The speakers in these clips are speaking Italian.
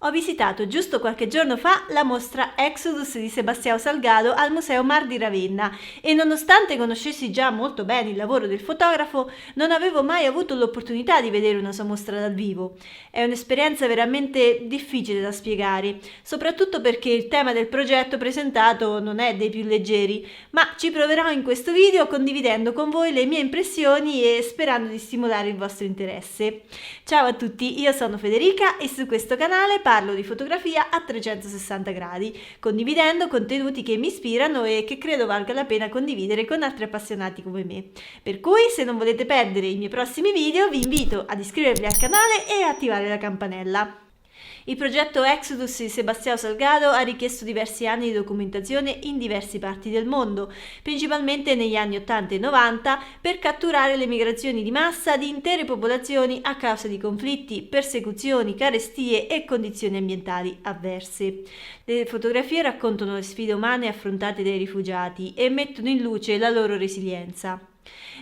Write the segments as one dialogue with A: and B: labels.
A: Ho visitato giusto qualche giorno fa la mostra Exodus di Sebastião Salgado al Museo Mar di Ravenna e nonostante conoscessi già molto bene il lavoro del fotografo, non avevo mai avuto l'opportunità di vedere una sua mostra dal vivo. È un'esperienza veramente difficile da spiegare, soprattutto perché il tema del progetto presentato non è dei più leggeri, ma ci proverò in questo video condividendo con voi le mie impressioni e sperando di stimolare il vostro interesse. Ciao a tutti, io sono Federica e su questo canale parlo di fotografia a 360 gradi, condividendo contenuti che mi ispirano e che credo valga la pena condividere con altri appassionati come me. Per cui, se non volete perdere i miei prossimi video, vi invito ad iscrivervi al canale e attivare la campanella. Il progetto Exodus di Sebastião Salgado ha richiesto diversi anni di documentazione in diverse parti del mondo, principalmente negli anni 80 e 90, per catturare le migrazioni di massa di intere popolazioni a causa di conflitti, persecuzioni, carestie e condizioni ambientali avverse. Le fotografie raccontano le sfide umane affrontate dai rifugiati e mettono in luce la loro resilienza.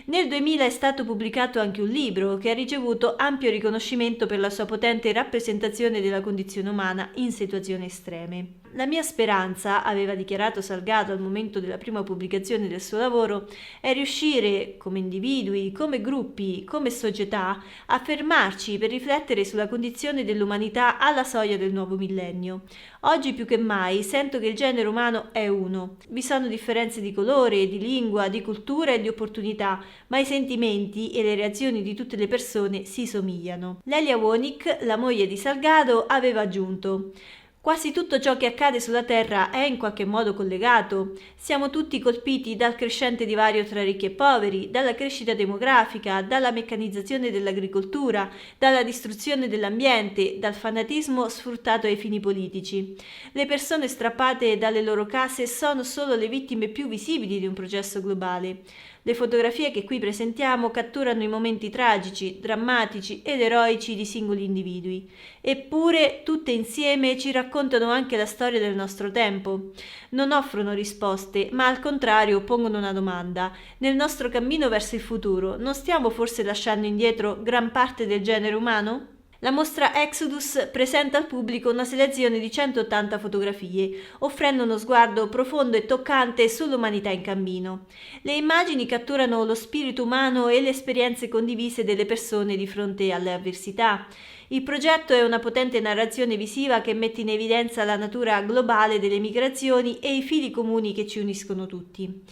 A: Nel 2000 è stato pubblicato anche un libro che ha ricevuto ampio riconoscimento per la sua potente rappresentazione della condizione umana in situazioni estreme. La mia speranza, aveva dichiarato Salgado al momento della prima pubblicazione del suo lavoro, è riuscire, come individui, come gruppi, come società, a fermarci per riflettere sulla condizione dell'umanità alla soglia del nuovo millennio. Oggi più che mai sento che il genere umano è uno. Vi sono differenze di colore, di lingua, di cultura e di opportunità, ma i sentimenti e le reazioni di tutte le persone si somigliano. Lelia Wonik, la moglie di Salgado, aveva aggiunto: quasi tutto ciò che accade sulla Terra è in qualche modo collegato. Siamo tutti colpiti dal crescente divario tra ricchi e poveri, dalla crescita demografica, dalla meccanizzazione dell'agricoltura, dalla distruzione dell'ambiente, dal fanatismo sfruttato ai fini politici. Le persone strappate dalle loro case sono solo le vittime più visibili di un processo globale. Le fotografie che qui presentiamo catturano i momenti tragici, drammatici ed eroici di singoli individui. Eppure, tutte insieme ci raccontano anche la storia del nostro tempo. Non offrono risposte, ma al contrario pongono una domanda. Nel nostro cammino verso il futuro, non stiamo forse lasciando indietro gran parte del genere umano? La mostra Exodus presenta al pubblico una selezione di 180 fotografie, offrendo uno sguardo profondo e toccante sull'umanità in cammino. Le immagini catturano lo spirito umano e le esperienze condivise delle persone di fronte alle avversità. Il progetto è una potente narrazione visiva che mette in evidenza la natura globale delle migrazioni e i fili comuni che ci uniscono tutti.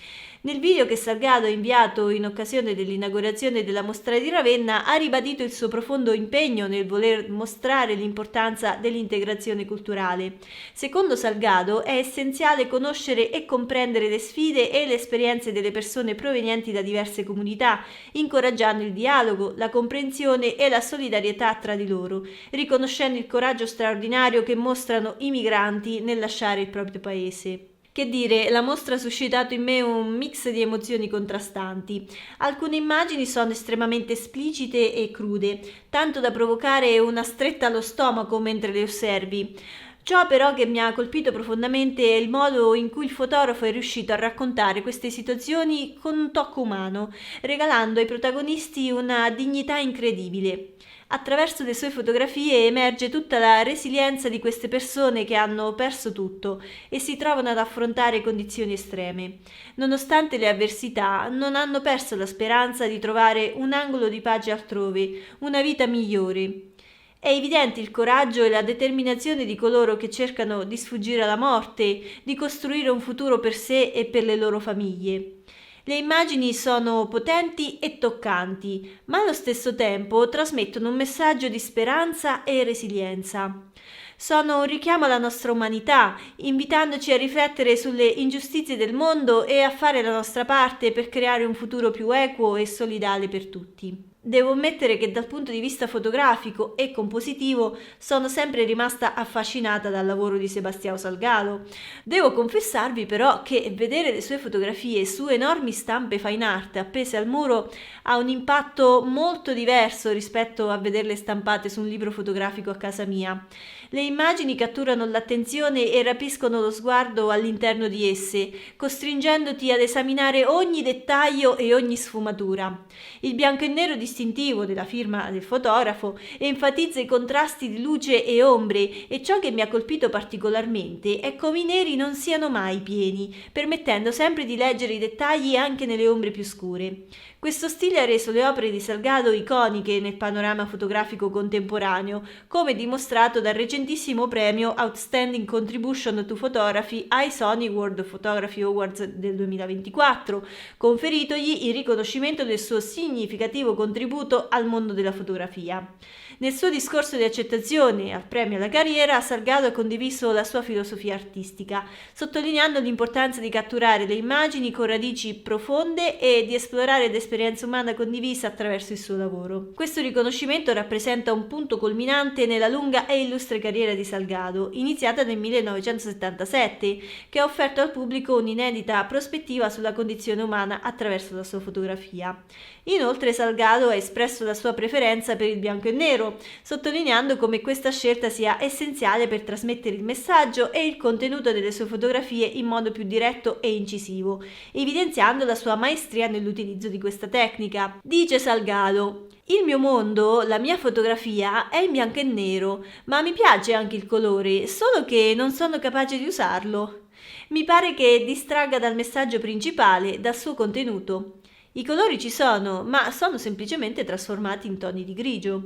A: Nel video che Salgado ha inviato in occasione dell'inaugurazione della mostra di Ravenna ha ribadito il suo profondo impegno nel voler mostrare l'importanza dell'integrazione culturale. Secondo Salgado è essenziale conoscere e comprendere le sfide e le esperienze delle persone provenienti da diverse comunità, incoraggiando il dialogo, la comprensione e la solidarietà tra di loro, riconoscendo il coraggio straordinario che mostrano i migranti nel lasciare il proprio paese. Che dire, la mostra ha suscitato in me un mix di emozioni contrastanti. Alcune immagini sono estremamente esplicite e crude, tanto da provocare una stretta allo stomaco mentre le osservi. Ciò però che mi ha colpito profondamente è il modo in cui il fotografo è riuscito a raccontare queste situazioni con un tocco umano, regalando ai protagonisti una dignità incredibile. Attraverso le sue fotografie emerge tutta la resilienza di queste persone che hanno perso tutto e si trovano ad affrontare condizioni estreme. Nonostante le avversità, non hanno perso la speranza di trovare un angolo di pace altrove, una vita migliore. È evidente il coraggio e la determinazione di coloro che cercano di sfuggire alla morte, di costruire un futuro per sé e per le loro famiglie. Le immagini sono potenti e toccanti, ma allo stesso tempo trasmettono un messaggio di speranza e resilienza. Sono un richiamo alla nostra umanità, invitandoci a riflettere sulle ingiustizie del mondo e a fare la nostra parte per creare un futuro più equo e solidale per tutti. Devo ammettere che dal punto di vista fotografico e compositivo sono sempre rimasta affascinata dal lavoro di Sebastião Salgado. Devo confessarvi però che vedere le sue fotografie su enormi stampe fine art appese al muro ha un impatto molto diverso rispetto a vederle stampate su un libro fotografico a casa mia. Le immagini catturano l'attenzione e rapiscono lo sguardo all'interno di esse, costringendoti ad esaminare ogni dettaglio e ogni sfumatura. Il bianco e nero distintivo della firma del fotografo enfatizza i contrasti di luce e ombre, e ciò che mi ha colpito particolarmente è come i neri non siano mai pieni, permettendo sempre di leggere i dettagli anche nelle ombre più scure. Questo stile ha reso le opere di Salgado iconiche nel panorama fotografico contemporaneo, come dimostrato dal recentissimo premio Outstanding Contribution to Photography ai Sony World Photography Awards del 2024, conferitogli il riconoscimento del suo significativo contributo al mondo della fotografia. Nel suo discorso di accettazione al premio alla carriera, Salgado ha condiviso la sua filosofia artistica, sottolineando l'importanza di catturare le immagini con radici profonde e di esplorare l'esperienza umana condivisa attraverso il suo lavoro. Questo riconoscimento rappresenta un punto culminante nella lunga e illustre carriera di Salgado, iniziata nel 1977, che ha offerto al pubblico un'inedita prospettiva sulla condizione umana attraverso la sua fotografia. Inoltre Salgado ha espresso la sua preferenza per il bianco e nero, sottolineando come questa scelta sia essenziale per trasmettere il messaggio e il contenuto delle sue fotografie in modo più diretto e incisivo, evidenziando la sua maestria nell'utilizzo di questa tecnica. Dice Salgado: il mio mondo, la mia fotografia è in bianco e nero, ma mi piace anche il colore, solo che non sono capace di usarlo. Mi pare che distragga dal messaggio principale, dal suo contenuto. I colori ci sono, ma sono semplicemente trasformati in toni di grigio.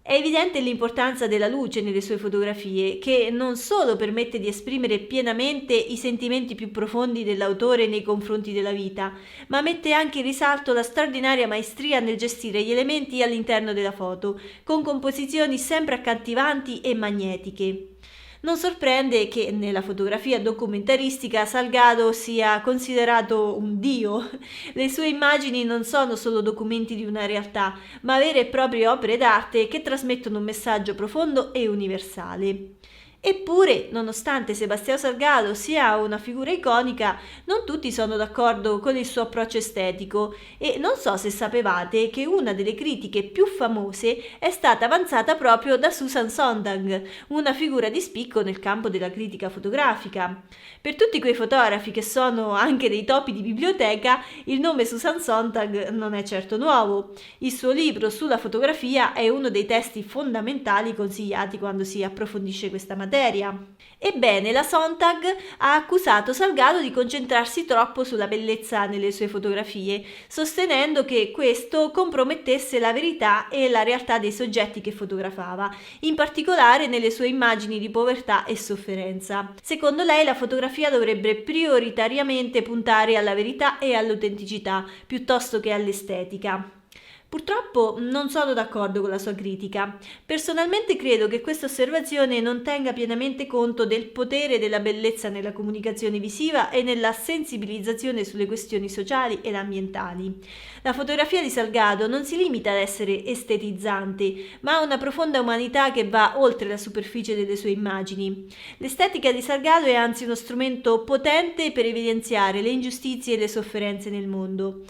A: È evidente l'importanza della luce nelle sue fotografie, che non solo permette di esprimere pienamente i sentimenti più profondi dell'autore nei confronti della vita, ma mette anche in risalto la straordinaria maestria nel gestire gli elementi all'interno della foto, con composizioni sempre accattivanti e magnetiche. Non sorprende che nella fotografia documentaristica Salgado sia considerato un dio. Le sue immagini non sono solo documenti di una realtà, ma vere e proprie opere d'arte che trasmettono un messaggio profondo e universale. Eppure, nonostante Sebastião Salgado sia una figura iconica, non tutti sono d'accordo con il suo approccio estetico, e non so se sapevate che una delle critiche più famose è stata avanzata proprio da Susan Sontag, una figura di spicco nel campo della critica fotografica. Per tutti quei fotografi che sono anche dei topi di biblioteca, il nome Susan Sontag non è certo nuovo. Il suo libro sulla fotografia è uno dei testi fondamentali consigliati quando si approfondisce questa materia. Ebbene, la Sontag ha accusato Salgado di concentrarsi troppo sulla bellezza nelle sue fotografie, sostenendo che questo compromettesse la verità e la realtà dei soggetti che fotografava, in particolare nelle sue immagini di povertà e sofferenza. Secondo lei, la fotografia dovrebbe prioritariamente puntare alla verità e all'autenticità, piuttosto che all'estetica. Purtroppo non sono d'accordo con la sua critica. Personalmente credo che questa osservazione non tenga pienamente conto del potere della bellezza nella comunicazione visiva e nella sensibilizzazione sulle questioni sociali ed ambientali. La fotografia di Salgado non si limita ad essere estetizzante, ma ha una profonda umanità che va oltre la superficie delle sue immagini. L'estetica di Salgado è anzi uno strumento potente per evidenziare le ingiustizie e le sofferenze nel mondo.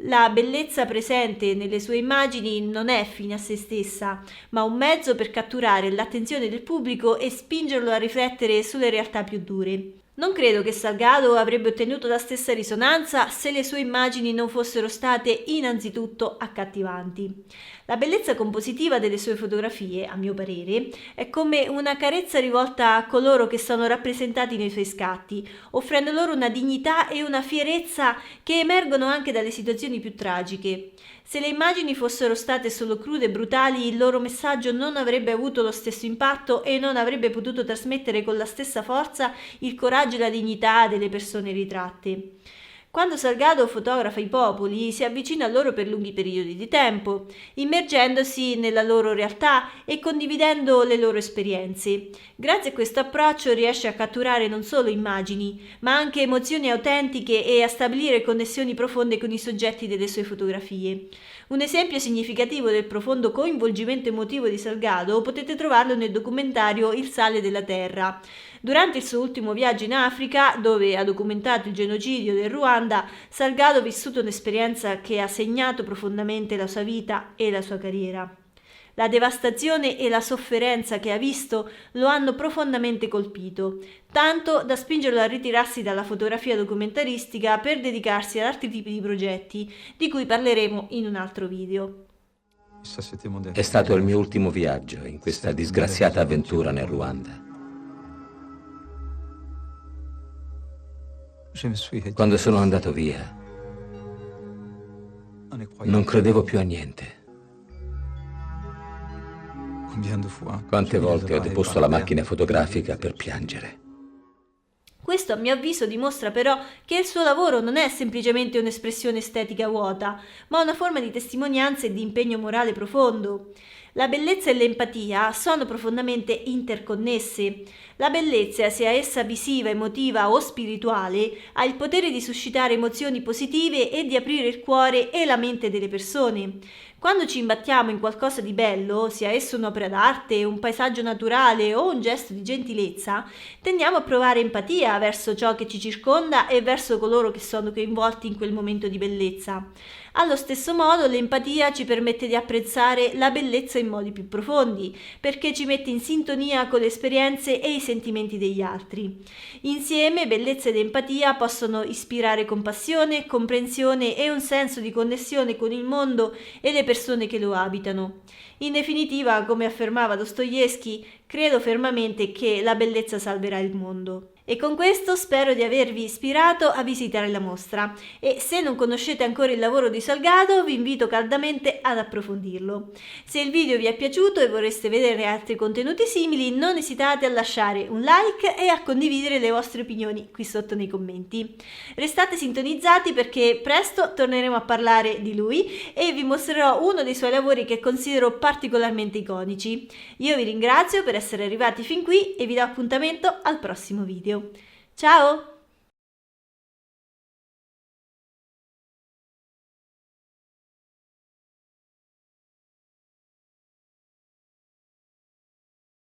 A: La bellezza presente nelle sue immagini non è fine a se stessa, ma un mezzo per catturare l'attenzione del pubblico e spingerlo a riflettere sulle realtà più dure. Non credo che Salgado avrebbe ottenuto la stessa risonanza se le sue immagini non fossero state innanzitutto accattivanti. La bellezza compositiva delle sue fotografie, a mio parere, è come una carezza rivolta a coloro che sono rappresentati nei suoi scatti, offrendo loro una dignità e una fierezza che emergono anche dalle situazioni più tragiche. Se le immagini fossero state solo crude e brutali, il loro messaggio non avrebbe avuto lo stesso impatto e non avrebbe potuto trasmettere con la stessa forza il coraggio e la dignità delle persone ritratte. Quando Salgado fotografa i popoli, si avvicina a loro per lunghi periodi di tempo, immergendosi nella loro realtà e condividendo le loro esperienze. Grazie a questo approccio riesce a catturare non solo immagini, ma anche emozioni autentiche e a stabilire connessioni profonde con i soggetti delle sue fotografie. Un esempio significativo del profondo coinvolgimento emotivo di Salgado potete trovarlo nel documentario Il sale della terra. Durante il suo ultimo viaggio in Africa, dove ha documentato il genocidio del Ruanda, Salgado ha vissuto un'esperienza che ha segnato profondamente la sua vita e la sua carriera. La devastazione e la sofferenza che ha visto lo hanno profondamente colpito, tanto da spingerlo a ritirarsi dalla fotografia documentaristica per dedicarsi ad altri tipi di progetti, di cui parleremo in un altro video.
B: È stato il mio ultimo viaggio in questa disgraziata avventura nel Ruanda. Quando sono andato via, non credevo più a niente. Quante volte ho deposto la macchina fotografica per piangere.
A: Questo a mio avviso dimostra però che il suo lavoro non è semplicemente un'espressione estetica vuota, ma una forma di testimonianza e di impegno morale profondo. La bellezza e l'empatia sono profondamente interconnesse. La bellezza, sia essa visiva, emotiva o spirituale, ha il potere di suscitare emozioni positive e di aprire il cuore e la mente delle persone. Quando ci imbattiamo in qualcosa di bello, sia esso un'opera d'arte, un paesaggio naturale o un gesto di gentilezza, tendiamo a provare empatia verso ciò che ci circonda e verso coloro che sono coinvolti in quel momento di bellezza. Allo stesso modo, l'empatia ci permette di apprezzare la bellezza in modi più profondi, perché ci mette in sintonia con le esperienze e i sentimenti degli altri. Insieme, bellezza ed empatia possono ispirare compassione, comprensione e un senso di connessione con il mondo e le persone che lo abitano. In definitiva, come affermava Dostoevskij, credo fermamente che la bellezza salverà il mondo. E con questo spero di avervi ispirato a visitare la mostra e se non conoscete ancora il lavoro di Salgado vi invito caldamente ad approfondirlo. Se il video vi è piaciuto e vorreste vedere altri contenuti simili non esitate a lasciare un like e a condividere le vostre opinioni qui sotto nei commenti. Restate sintonizzati perché presto torneremo a parlare di lui e vi mostrerò uno dei suoi lavori che considero particolarmente iconici. Io vi ringrazio per essere arrivati fin qui e vi do appuntamento al prossimo video. Ciao!